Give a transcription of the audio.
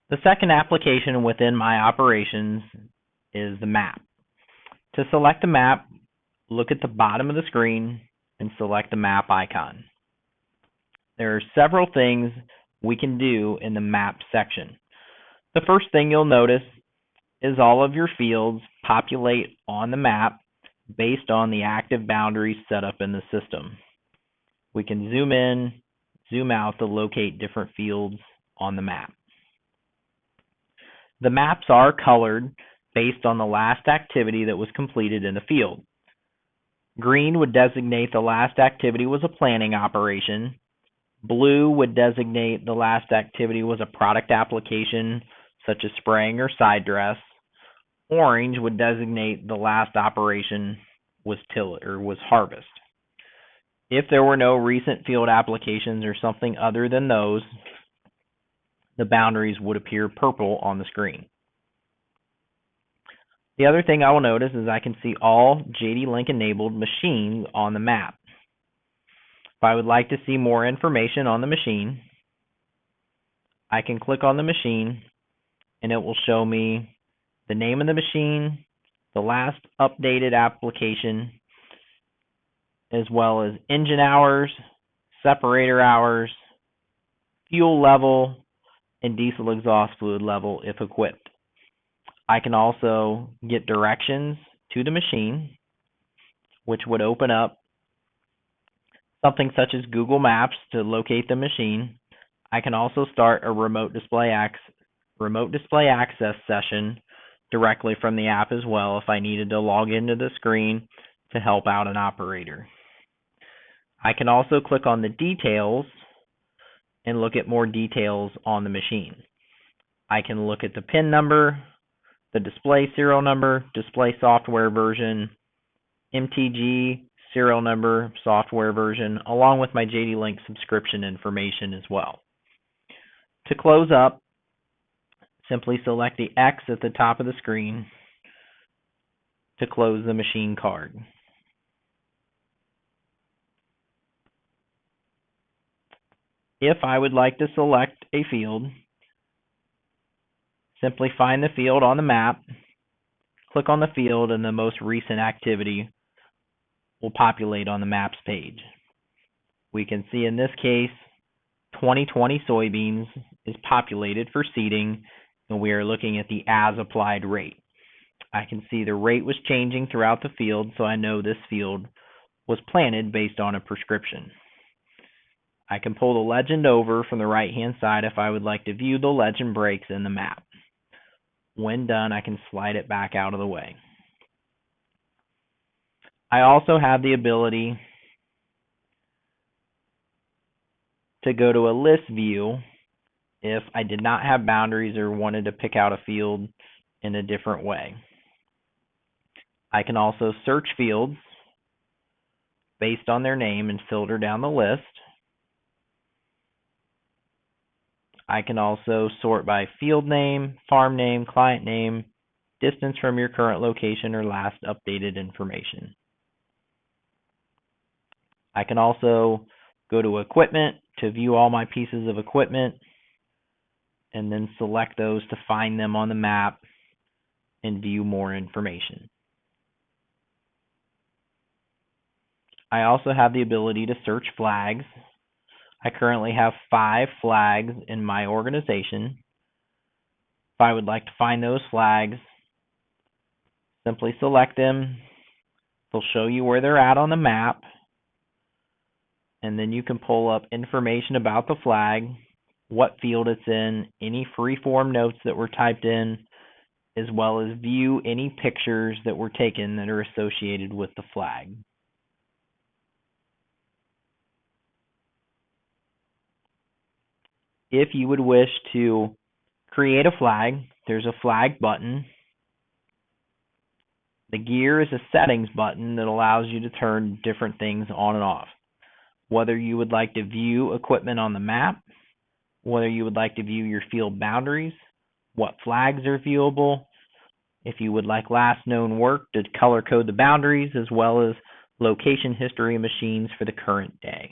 The second application within my operations is the map. To select the map, look at the bottom of the screen and select the map icon. There are several things we can do in the map section. The first thing you'll notice is all of your fields populate on the map based on the active boundaries set up in the system. We can zoom in, zoom out to locate different fields on the map. The maps are colored based on the last activity that was completed in the field. Green would designate the last activity was a planning operation. Blue would designate the last activity was a product application such as spraying or side dress. Orange would designate the last operation was harvest. If there were no recent field applications or something other than those, the boundaries would appear purple on the screen. The other thing I will notice is I can see all JD Link enabled machines on the map. If I would like to see more information on the machine, I can click on the machine and it will show me the name of the machine, the last updated application, as well as engine hours, separator hours, fuel level, and diesel exhaust fluid level if equipped. I can also get directions to the machine, which would open up something such as Google Maps to locate the machine. I can also start a remote display access session directly from the app as well if I needed to log into the screen to help out an operator. I can also click on the details and look at more details on the machine. I can look at the PIN number, the display serial number, display software version, MTG serial number, software version, along with my JD Link subscription information as well. To close up, simply select the X at the top of the screen to close the machine card. If I would like to select a field, simply find the field on the map, click on the field, and the most recent activity will populate on the maps page. We can see in this case 2020 soybeans is populated for seeding, and we are looking at the as applied rate. I can see the rate was changing throughout the field, so I know this field was planted based on a prescription. I can pull the legend over from the right hand side if I would like to view the legend breaks in the map. When done, I can slide it back out of the way. I also have the ability to go to a list view if I did not have boundaries or wanted to pick out a field in a different way. I can also search fields based on their name and filter down the list. I can also sort by field name, farm name, client name, distance from your current location, or last updated information. I can also go to equipment to view all my pieces of equipment and then select those to find them on the map and view more information. I also have the ability to search flags. I currently have 5 flags in my organization. If I would like to find those flags, simply select them. They'll show you where they're at on the map, and then you can pull up information about the flag, what field it's in, any free-form notes that were typed in, as well as view any pictures that were taken that are associated with the flag. If you would wish to create a flag, there's a flag button. The gear is a settings button that allows you to turn different things on and off. Whether you would like to view equipment on the map, whether you would like to view your field boundaries, what flags are viewable, if you would like last known work to color code the boundaries, as well as location history machines for the current day.